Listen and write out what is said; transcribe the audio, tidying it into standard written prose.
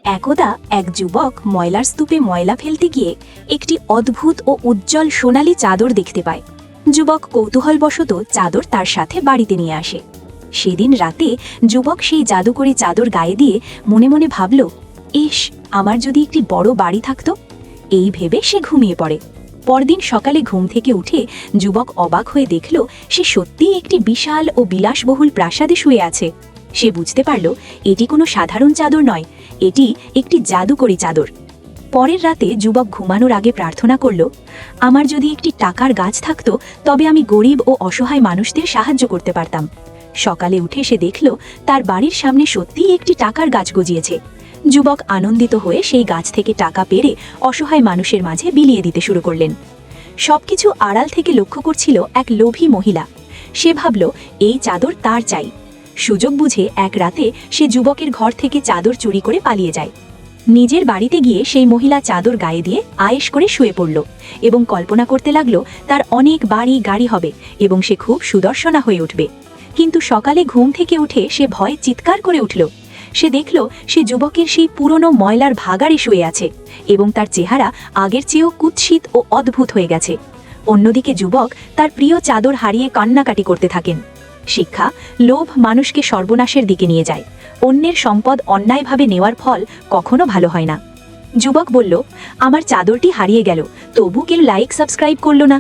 একদা এক যুবক ময়লার স্তূপে ময়লা ফেলতে গিয়ে একটি অদ্ভুত ও উজ্জ্বল সোনালি চাদর দেখতে পায়। যুবক কৌতূহলবশত চাদর তার সাথে বাড়িতে নিয়ে আসে। সেদিন রাতে যুবক সেই জাদুকরি চাদর গায়ে দিয়ে মনে মনে ভাবল, ইস, আমার যদি একটি বড় বাড়ি থাকত। এই ভেবে সে ঘুমিয়ে পড়ে। পরদিন সকালে ঘুম থেকে উঠে যুবক অবাক হয়ে দেখল সে সত্যিই একটি বিশাল ও বিলাসবহুল প্রাসাদে শুয়ে আছে। সে বুঝতে পারল এটি কোনো সাধারণ চাদর নয়, এটি একটি জাদুকরি চাদর। পরের রাতে যুবক ঘুমানোর আগে প্রার্থনা করল, আমার যদি একটি টাকার গাছ থাকত তবে আমি গরিব ও অসহায় মানুষদের সাহায্য করতে পারতাম। সকালে উঠে সে দেখল তার বাড়ির সামনে সত্যিই একটি টাকার গাছ গজিয়েছে। যুবক আনন্দিত হয়ে সেই গাছ থেকে টাকা পেড়ে অসহায় মানুষের মাঝে বিলিয়ে দিতে শুরু করলেন। সবকিছু আড়াল থেকে লক্ষ্য করছিল এক লোভী মহিলা। সে ভাবল এই চাদর তার চাই। সুযোগ বুঝে এক রাতে সে যুবকের ঘর থেকে চাদর চুরি করে পালিয়ে যায়। নিজের বাড়িতে গিয়ে সেই মহিলা চাদর গায়ে দিয়ে আয়েশ করে শুয়ে পড়ল এবং কল্পনা করতে লাগলো তার অনেক বাড়ি গাড়ি হবে এবং সে খুব সুদর্শনা হয়ে উঠবে। কিন্তু সকালে ঘুম থেকে উঠে সে ভয়ে চিৎকার করে উঠল। সে দেখল সে যুবকের সেই পুরনো ময়লার ভাগাড়ে শুয়ে আছে এবং তার চেহারা আগের চেয়েও কুৎসিত ও অদ্ভুত হয়ে গেছে। অন্যদিকে যুবক তার প্রিয় চাদর হারিয়ে কান্নাকাটি করতে থাকেন। শিক্ষা: লোভ মানুষকে সর্বনাশের দিকে নিয়ে যায়। অন্যের সম্পদ অন্যায়ভাবে নেওয়ার ফল কখনো ভালো হয় না। যুবক বলল, আমার চাদরটি হারিয়ে গেল, তবু কেউ লাইক সাবস্ক্রাইব করল না।